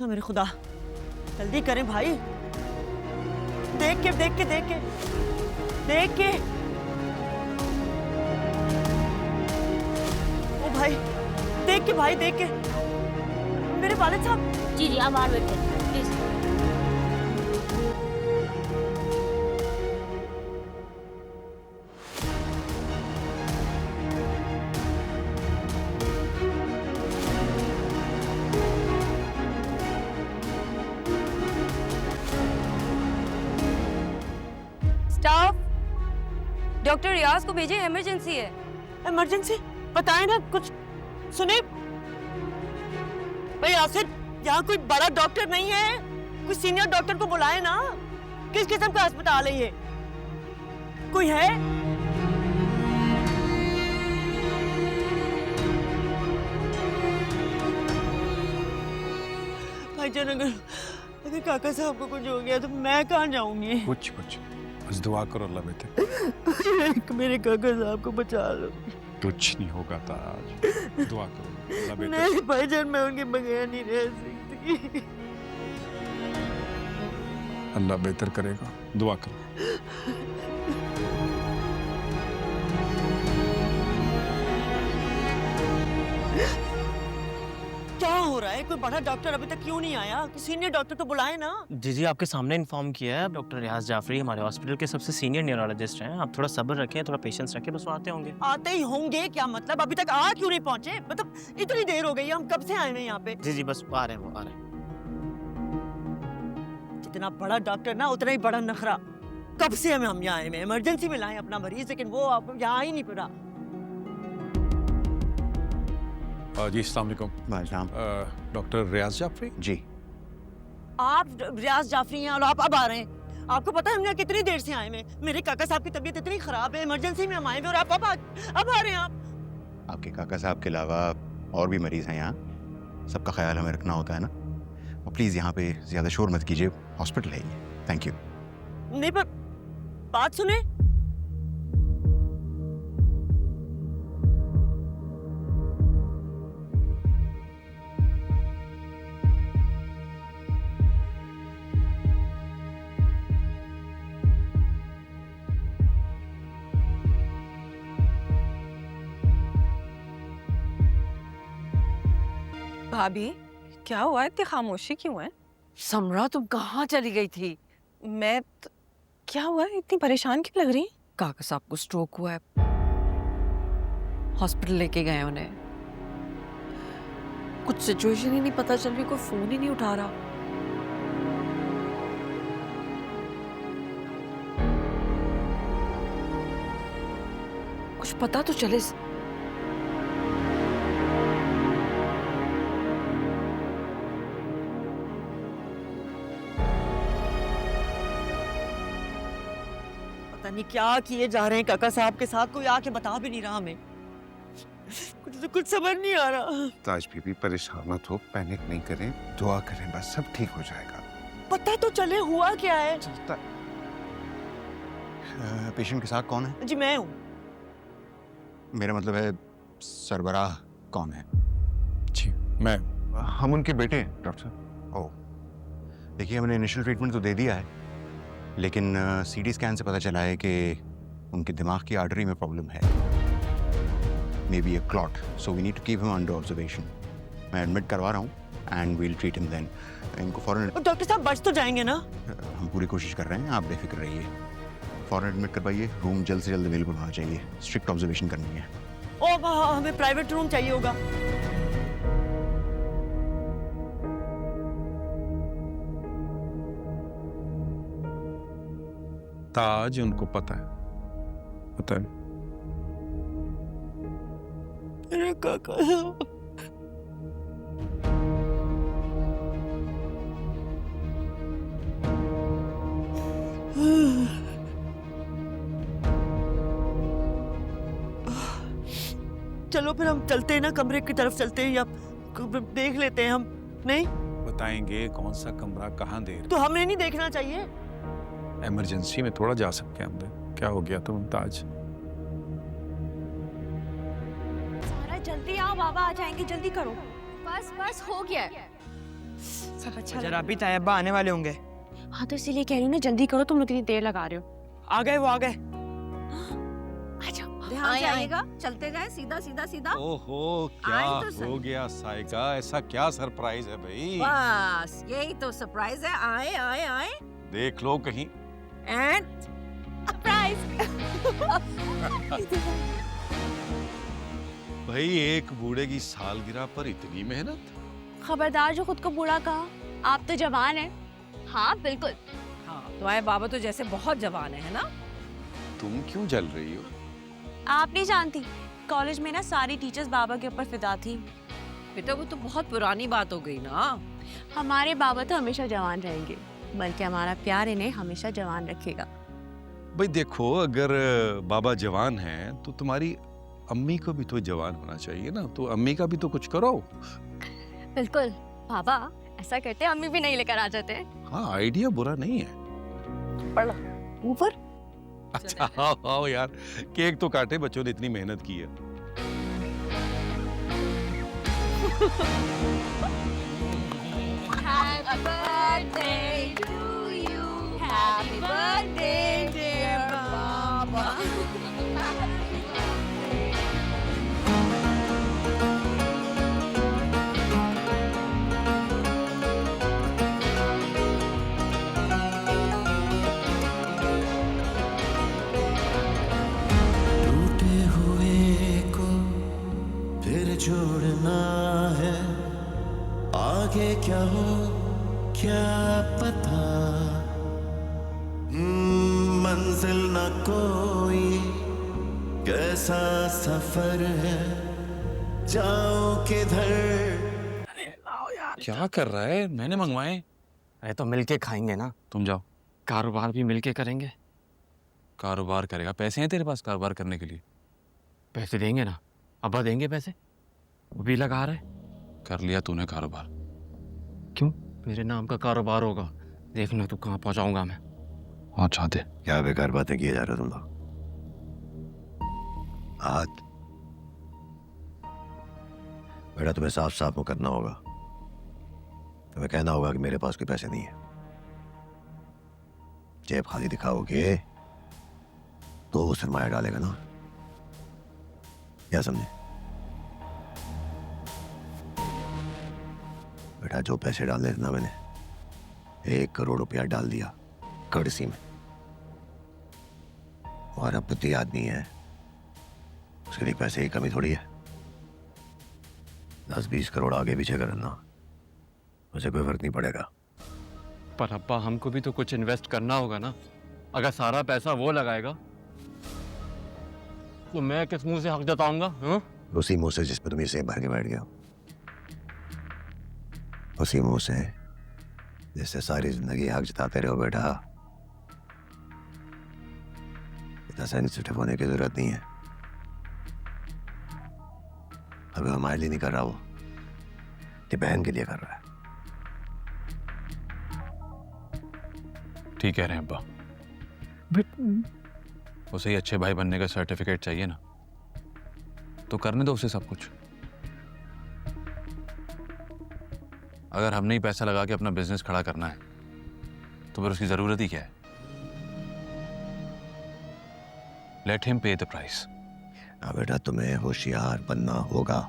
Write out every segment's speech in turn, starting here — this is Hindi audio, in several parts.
हाँ मेरे खुदा, जल्दी करें भाई। देख के देख के देख के देख के। ओ भाई, देख के भाई, देख के। मेरे वालिद साहब। जी आप बाहर बैठे प्लीज। स्टाफ, डॉक्टर रियाज को भेजिए, इमरजेंसी है। इमरजेंसी? बताए ना कुछ। सुने भाई यासिर, यहाँ कोई बड़ा डॉक्टर नहीं है, कोई सीनियर डॉक्टर को बुलाए ना। किस किस्म का अस्पताल है ये? कोई है? भाईजान, अगर काका साहब को कुछ हो गया तो मैं कहाँ जाऊंगी? कुछ बस दुआ करो अल्लाह बेटे। मेरे काका साहब को बचा लो। कुछ नहीं होगा ताज, दुआ करो अल्लाह बेटे। नहीं भाईजान, मैं उनके बगैर नहीं रह सकती। अल्लाह बेहतर करेगा, दुआ करो। क्या हो रहा है? कोई बड़ा डॉक्टर अभी तक क्यों नहीं आया? सीनियर डॉक्टर तो बुलाए ना। जी आपके सामने इन्फॉर्म किया है। डॉक्टर रियाज जाफरी हमारे हॉस्पिटल के सबसे सीनियर न्यूरोलॉजिस्ट हैं। आप थोड़ा सब्र रखें, थोड़ा पेशेंस रखें, बस वो आते होंगे। आते ही होंगे क्या मतलब? अभी तक आ क्यों नहीं पहुंचे? मतलब इतनी देर हो गई, हम कब से आए हैं यहाँ पे? जी बस आ रहे हैं, वो आ रहे हैं। जितना बड़ा डॉक्टर ना उतना ही बड़ा नखरा। कब से हम यहाँ आए हैं? इमरजेंसी में लाए अपना मरीज, लेकिन वो आप यहाँ ही नहीं पड़ा। जी अस्सलाम वालेकुम। वालेकुम। डॉक्टर रियाज जाफरी जी। आप रियाज जाफरी हैं और आप अब आ रहे हैं? आपको पता है हम यहाँ कितनी देर से आए हैं? मेरे काका साहब की तबीयत इतनी खराब है, इमरजेंसी में हम आए हैं और आप अब आ रहे हैं आप? आपके काका साहब के अलावा और भी मरीज हैं यहाँ, सबका ख्याल हमें रखना होता है ना। और प्लीज़ यहाँ पे ज़्यादा शोर मत कीजिए, हॉस्पिटल है ये। Thank you. नहीं पर बात सुने। भाभी, क्या हुआ? इतनी खामोशी क्यों है? समरा, तुम कहाँ चली गई थी? क्या हुआ? इतनी परेशान क्यों लग रही? काका साहब को स्ट्रोक हुआ है, हॉस्पिटल लेके गए उन्हें। कुछ सिचुएशन ही नहीं पता चल रही, कोई फोन ही नहीं उठा रहा। कुछ पता तो चले। पता नहीं क्या किए जा रहे हैं काका साहब के साथ, कोई आके बता भी नहीं रहा हमें। कुछ समझ नहीं आ रहा। ताज बीबी परेशान मत हो, पैनिक नहीं करें, दुआ करें, बस सब ठीक हो जाएगा। पता तो चले हुआ क्या है। पेशेंट के साथ कौन है? जी मैं हूँ। मेरा मतलब है सरबराह कौन है? जी मैं। हम उनके बेटे हैं डॉक्टर साहब। ओह, देखिए हमने इनिशियल ट्रीटमेंट तो दे दिया है, लेकिन सीटी स्कैन से पता चला है कि उनके दिमाग की आर्टरी में प्रॉब्लम है, may be a clot, so we need to keep him under observation. मैं एडमिट करवा रहा हूँ and we'll treat him then. इनको फौरन। डॉक्टर साहब बच तो जाएंगे ना? हम पूरी कोशिश कर रहे हैं, आप बेफिक्र रहिए। फौरन एडमिट करवाइए, रूम जल्द से जल्द अवेलेबल होना चाहिए, स्ट्रिक्ट ऑब्जर्वेशन करनी है। ओ हमें प्राइवेट रूम चाहिए होगा। ताज उनको पता है, पता है। मेरे काका साहब। चलो फिर हम चलते हैं ना, कमरे की तरफ चलते हैं या देख लेते हैं हम। नहीं बताएंगे कौन सा कमरा कहाँ दे रहे। तो हमें नहीं देखना चाहिए? इमरजेंसी में थोड़ा जा सकते हैं अंदर। क्या हो गया तुम ताज? सारा जल्दी आओ, बाबा आ जाएंगे, जल्दी करो। बस हो गया है। सब अच्छा जरा अभी तैयबा आने वाले होंगे। हाँ तो इसीलिए कह रही हूँ ना, जल्दी करो, तुम लोग कितनी देर लगा रहे हो। आ गए, वो आ गए। ध्यान से आइएगा, चलते जाए सीधा सीधा सीधा। ओहो, क्या आए तो सही। हो गया साइका? ऐसा क्या सरप्राइज है भाई? बस यही तो सरप्राइज है। आए आए आए देख लो कहीं। एंड भाई एक बूढ़े की सालगिरह पर इतनी मेहनत। खबरदार जो खुद को बूढ़ा कहा, आप तो जवान हैं। हाँ बिल्कुल। हाँ, तुम्हारे बाबा तो जैसे बहुत जवान है ना। तुम क्यों जल रही हो? आप नहीं जानती, कॉलेज में ना सारी टीचर्स बाबा के ऊपर फिदा थी। बेटा वो तो बहुत पुरानी बात हो गई ना। हमारे बाबा तो हमेशा जवान रहेंगे, बल्कि हमारा प्यार इन्हें हमेशा जवान रखेगा। भाई देखो, अगर बाबा जवान हैं तो तुम्हारी अम्मी को भी तो जवान होना चाहिए ना, तो अम्मी का भी तो कुछ करो। बिल्कुल बाबा, ऐसा करते अम्मी भी नहीं लेकर आ जाते। हाँ, आइडिया बुरा नहीं है। ऊपर अच्छा आओ आओ यार, केक तो काटे, बच्चों ने इतनी मेहनत की है। Happy birthday to you. Happy birthday dear Baba. टूटे हुए को फिर जोड़ना है, आगे क्या हो क्या पता। मंजिल न कोई, कैसा सफर है, जाओ किधर। क्या कर रहा है? मैंने मंगवाए। अरे तो मिलके खाएंगे ना, तुम जाओ। कारोबार भी मिलके करेंगे। कारोबार करेगा? पैसे हैं तेरे पास कारोबार करने के लिए? पैसे देंगे ना, अब्बा देंगे पैसे, वो भी लगा रहे। कर लिया तूने कारोबार? क्यों? मेरे नाम का कारोबार होगा, देखना तू कहाँ पहुँचाऊंगा मैं। हाँ चाहते। क्या बेकार बातें किए जा रहे हो तुम लोग? हाथ बेटा, तुम्हें साफ साफ मुकरना होगा। तुम्हें कहना होगा कि मेरे पास कोई पैसे नहीं है। जेब खाली दिखाओगे तो वो सरमाया डालेगा ना, क्या समझे? बेटा जो पैसे डालने थे ना, मैंने 1 करोड़ रुपया डाल दिया कर्सी में। और अब बुद्धि आदमी है, उसके लिए पैसे की कमी थोड़ी है। 10-20 करोड़ आगे पीछे करना, मुझे कोई फर्क नहीं पड़ेगा। पर अब्बा हमको भी तो कुछ इन्वेस्ट करना होगा ना। अगर सारा पैसा वो लगाएगा तो मैं किस मुंह से हक जताऊंगा? उसी मुंह से जिस पर तुम ये सेब भर के बैठ गया, उसी मुंह से जिससे सारी जिंदगी हक जताते रहो। बेटा इतना सेंसिटिव होने की जरूरत नहीं है। अभी हमारे लिए नहीं कर रहा, वो तेरी बहन के लिए कर रहा है। ठीक कह रहे हैं अब्बा। उसे ही अच्छे भाई बनने का सर्टिफिकेट चाहिए ना, तो करने दो उसे सब कुछ। अगर हमने ही पैसा लगा के अपना बिजनेस खड़ा करना है तो फिर उसकी जरूरत ही क्या है? Let him pay the price. हाँ बेटा, तुम्हें होशियार बनना होगा।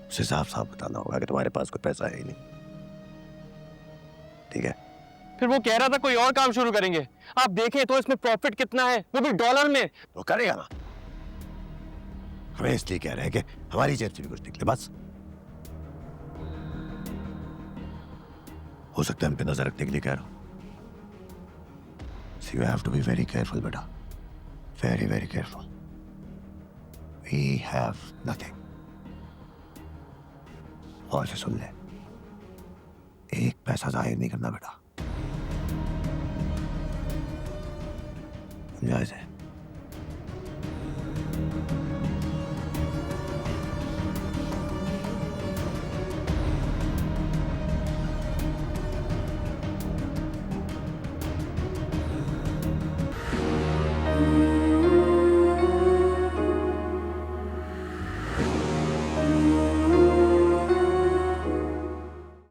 उसे साफ साफ बताना होगा कि तुम्हारे पास कोई पैसा है ही नहीं। ठीक है? फिर वो कह रहा था कोई और काम शुरू करेंगे। आप देखें तो इसमें प्रॉफिट कितना है, वो भी डॉलर में। वो करेगा ना। हमें इसलिए कह रहे हैं कि हमारी जेब से भी कुछ निकले, बस। हो सकता है हम पे नजर रखने के लिए कह रहा हूं। So you have to be very careful, बेटा। Very, very careful. We have nothing. और से सुन ले, एक पैसा जाहिर नहीं करना बेटा, समझा इसे?